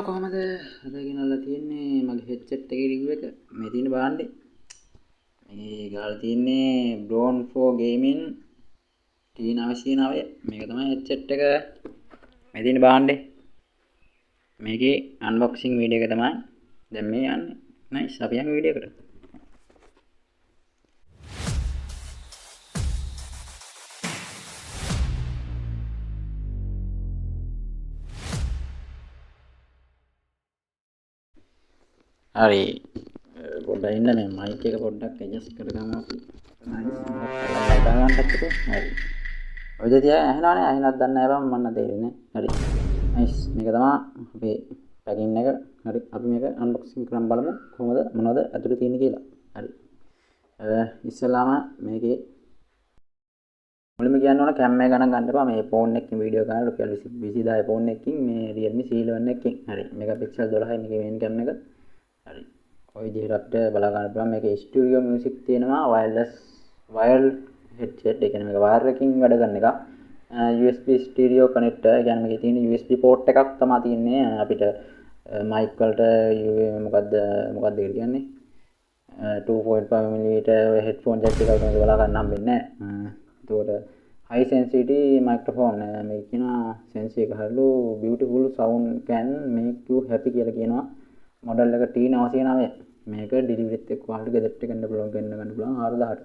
කොහමද අරගෙනල්ලා තියෙන්නේ මගේ හෙඩ්සෙට් එකේ රිව්යු එක මේ තියෙන බාණ්ඩේ මේ ගාලා තියෙන්නේ Drone 4 Gaming T909 මේක තමයි හෙඩ්සෙට් එක මේ තියෙන බාණ්ඩේ මේකේ අන්බොක්සිං වීඩියෝ එක තමයි දැන් මේ යන්නේ නයිස් අපි යමු වීඩියෝ එකට හරි පොඩ්ඩක් ඉන්න මේ මයික් එක පොඩ්ඩක් ඇඩ්ජස්ට් කරගමු අපි නයිස් ගන්නත් එක්ක හරි ඔය දෙය ඇහෙනවනේ ඇහෙනවද දන්නේ නැහැ බං මන්න තේරෙන්නේ හරි නයිස් මේක තමයි අපේ පැකින් එක හරි අපි මේක අන්බොක්සිං කරන් බලමු කොහොමද මොනවද ඇතුලේ තියෙන්නේ කියලා හරි ඉස්සෙල්ලාම මේකේ මුලින්ම කියන්න ඕන කැම් එක ගණන් ගන්න එපා මේ ෆෝන් එකකින් වීඩියෝ කරන රුපියල් 20000 ෆෝන් එකකින් මේ Realme C11 එකකින් හරි මෙගාපික්සල් 12යි මේකේ මේන් කැම් එක හරි ඔය විදිහට අපිට බලා ගන්න පුළුවන් මේකේ ස්ටුඩියෝ මියුසික් තියෙනවා වයර් හෙඩ්සෙට් ඒ කියන්නේ මේක වයර් එකකින් වැඩ කරන එක USB ස්ටීරියෝ කනෙක්ටර් ඒ කියන්නේ මේකේ තියෙන USB පෝට් එකක් තමයි තියෙන්නේ අපිට මයික් වලට මොකද්ද ඒක කියන්නේ 2.5 mm හෙඩ්ෆෝන් ජැක් එකක් මේක බලා ගන්න හම්බෙන්නේ නැහැ එතකොට high sensitivity microphone මේක කියනවා sense එක හරිලු beautiful sound can make you happy කියලා කියනවා මොඩල් එක T909 මේක ඩෙලිවරිත් එක්ක ඔයාලට ගෙදරට ගන්න පුළුවන් 4000ට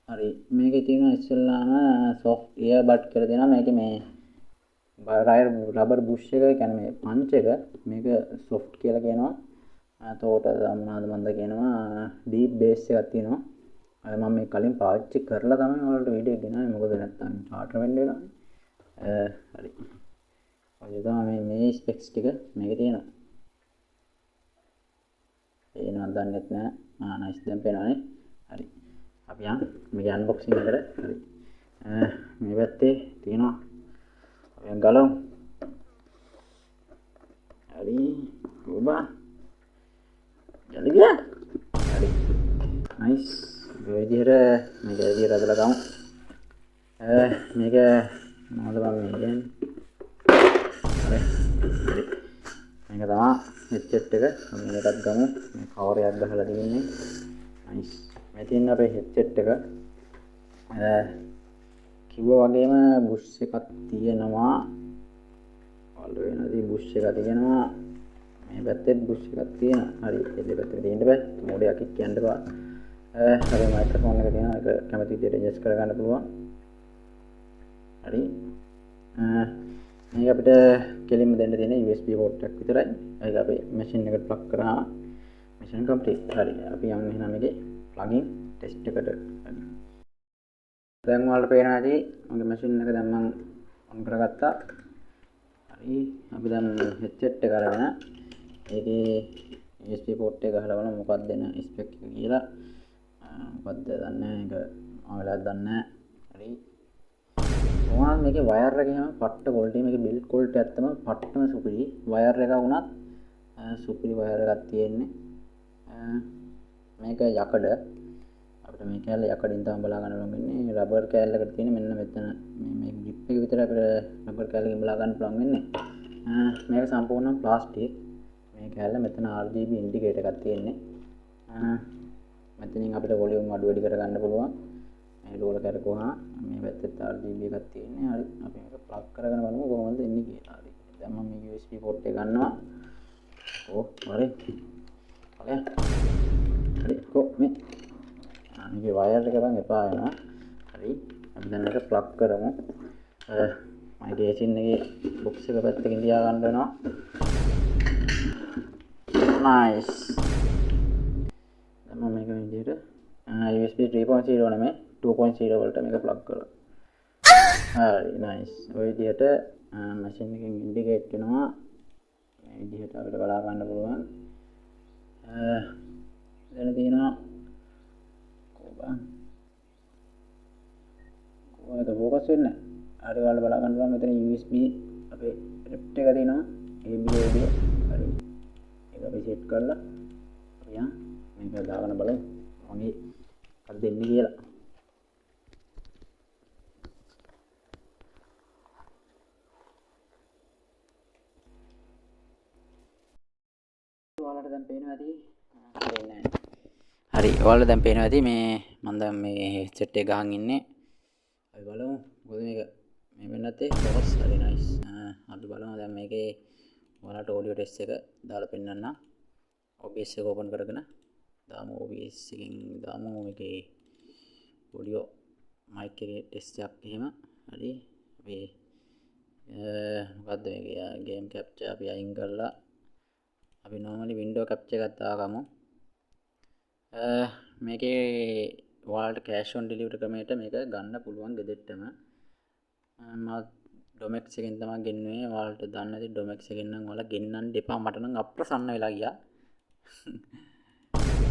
හරි මේකේ තියෙනවා ඉස්සෙල්ලාම soft earbud කියලා දෙනවා මේකේ මේ රබර් බුෂ් එක කියන්නේ මේ පන්ච් එක මේක soft කියලා කියනවා එතකොට මොනවාද මන්ද කියනවා deep bass එකක් තියෙනවා මම මේ කලින් පාවිච්චි කරලා තමයි ඔයාලට වීඩියෝ ගෙනාවේ මොකද නැත්තම් චාටර් වෙන්න වෙනවා හරි ඔය තමයි මේ ස්පෙක්ස් ටික මේකේ තියෙනවා ඒනවත් දන්නෙත් නෑ නයිස් දැන් පේනවනේ හරි අපි යන් මේක අන්බොක්සිං එකට හරි මේ පැත්තේ තියෙනවා අපි ගලමු හරි ඔබා ජල්දිය හරි නයිස් මේ විදිහට අදලා ගමු මේක මොනවද බං මේ කියන්නේ හරි මේක තමයි හෙඩ්සෙට් එක මේකත් ගමු මේ කවර් එකක් ගහලා තියෙන්නේ නයිස් මේ තියෙන අපේ හෙඩ්සෙට් එක කිව්වා වගේම බුෂ් එකක් තියෙනවා වල වෙනදී බුෂ් එකක් තියෙනවා මේ පැත්තෙත් බුෂ් එකක් තියෙනවා හරි ඒ දෙපැත්තේ තියෙන්න බෑ මොඩයක් කියන්න බෑ හරි මයික්‍රොෆෝන් එක තියෙනවා ඒක කැමති විදිහට ඇඩ්ජස්ට් කරගන්න පුළුවන් හරි මේක අපිට කෙලින්ම දෙන්න තියෙන USB port එකක් විතරයි. ඒක අපේ මැෂින් එකට ප්ලග් කරා මැෂින් කම්ප්ලීට්. හරි. අපි යමු එහෙනම් මේකේ ප්ලගින් ටෙස්ට් එකට. දැන් ඔයාලට පේනවා ඇති මගේ මැෂින් එක දැන් මම ඔන් කරගත්තා. හරි. අපි දැන් හෙඩ්සෙට් එක අරගෙන ඒකේ USB port එක ගහලා බලමු මොකක්ද දෙන ස්පෙක් එක කියලා. මොකක්ද දන්නේ නැහැ. ඒක ඔයාලත් දන්නේ නැහැ. හරි. මොනවාද මේකේ වයර් එක එහෙම පට්ට ක්වොලිටි මේකේ බිල්ඩ් ක්වොලිටි ඇත්තම පට්ටම සුපිරි වයර් එක වුණත් සුපිරි වයර් එකක් තියෙන්නේ මේක යකඩ අපිට මේ කැල්ල යකඩින් තමයි බලා ගන්න පුළුවන් වෙන්නේ රබර් කැල්ලකට තියෙන මෙන්න මෙතන මේ ග්‍රිප් එක විතර අපිට රබර් කැල්ලකින් බලා ගන්න පුළුවන් වෙන්නේ මේක සම්පූර්ණයෙන් ප්ලාස්ටික් මේ කැල්ල මෙතන RGB ඉන්ඩිකේටර් එකක් තියෙන්නේ මෙතනින් අපිට වොලියුම් අඩු වැඩි කර ගන්න පුළුවන් මේ රෝල කරකවහම මේ පැත්තේ RGB එකක් තියෙන්නේ. හරි. අපි මේක ප්ලග් කරගෙන බලමු කොහොමද එන්නේ කියලා. හරි. දැන් මම මේ USB port එක ගන්නවා. හරි. හරි. මේ අනිගේ වයර් එක ගන්න එපා වෙනවා. හරි. අපි දැන් මේක ප්ලග් කරමු. මගේ මැෂින් එකේ බොක්ස් එක පැත්තකින් තියා ගන්න වෙනවා. නයිස්. දැන් මම මේක විදිහට USB 3.0 නෙමෙයි 2.0 වලට මේක ප්ලග් කරලා. හරි නයිස්. ඔය විදිහට මැෂින් එකෙන් ඉන්ඩිකේට් වෙනවා. මේ විදිහට අපිට බලා ගන්න පුළුවන්. දැන් තියෙනවා කොහොමද ફોකස් වෙන්නේ? හරි ඔයාලට බලා ගන්න පුළුවන් මෙතන USB අපේ රෙප්ට් එක තියෙනවා. AB audio. හරි. ඒක අපි සෙට් කරලා අපි මේක දාගෙන බලමු. මගේ අද දෙන්නේ කියලා. ඔයාලට දැන් පේනවා ඇති පේන්නේ නැහැ. හරි ඔයාලට දැන් පේනවා ඇති මේ මම දැන් මේ headset එක ගහන් ඉන්නේ. අපි බලමු මොකද මේක මේ වෙන්නේ නැත්තේ බොස් හරි නයිස්. අපි බලමු දැන් මේකේ ඔයාලට audio test එක දාලා පෙන්නන්න. OBS එක open කරගෙන දාමු OBS එකෙන් දාමු මේකේ audio mic එකේ test එකක් එහෙම. හරි අපි මොකද්ද මේකේ game capture අපි අයින් කරලා අපි normally window capture එකක් දාගමු. මේකේ ඔයාලට cash on delivery ක්‍රමයට මේක ගන්න පුළුවන් ගෙදෙට්ටම. මම Domex එකෙන් තමයි ගෙන්නුවේ. ඔයාලට දන්නේ නැති Domex එකෙන් නම් ඔයාලා ගෙන්නන්න එපා. මට නම් අප්‍රසන්න වෙලා ගියා.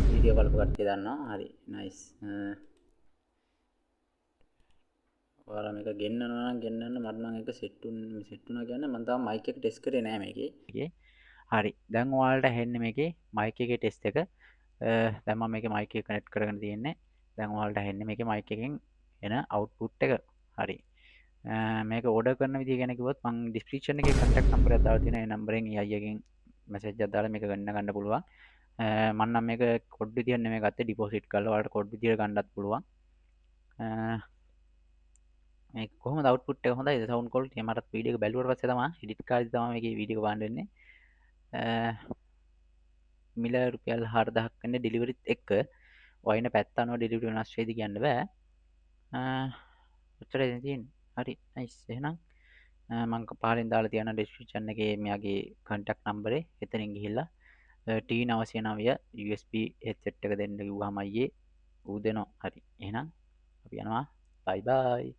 වීඩියෝ බලපු කට්ටිය දන්නවා. හරි නයිස්. ඔයාලා මේක ගෙන්නනවා නම් ගෙන්නන්න මට නම් ඒක සෙට් වුණා කියන්නේ මම තාම mic එක ටෙස්ට් කරේ නෑ මේකේ. හරි දැන් ඔයාලට ඇහෙන්නේ මේකේ mic එකේ ටෙස්ට් එක. දැන් මම මේකේ mic එක කනෙක්ට් කරගෙන තියෙන්නේ. දැන් ඔයාලට ඇහෙන්නේ මේකේ mic එකෙන් එන output එක. හරි. මේක ඕඩර් කරන විදිහ ගැන කිව්වොත් මම description එකේ contact number එකක් දාලා තියෙනවා. ඒ නම්බරෙන් ඒ අයියගෙන් message එකක් දාලා මේක ගන්න පුළුවන්. මම නම් මේක කොඩ් විදියට නෙමෙයි ගත්තේ deposit කරලා. ඔයාලට කොඩ් විදියට ගන්නත් පුළුවන්. මේ කොහොමද output එක හොඳයිද sound quality මටත් වීඩියෝ එක බැලුවට පස්සේ තමයි edit කාලේ තමයි මේකේ වීඩියෝ එක බලන්න වෙන්නේ. මිල රුපියල් 4000ක් වෙන්නේ ඩෙලිවරිත් එක්ක. වයින් පැත්ත අනුව ඩෙලිවරි වෙනස් වෙයිද කියන්න බෑ. ඔච්චරයි දැන් තියෙන්නේ. හරි නයිස්. එහෙනම් මම පහලින් දාලා තියන description එකේ මෙයාගේ contact number එක එතනින් ගිහිල්ලා T909 USB headset එක දෙන්න කිව්වම අයියේ ඌ දෙනවා. හරි. එහෙනම් අපි යනවා. bye bye.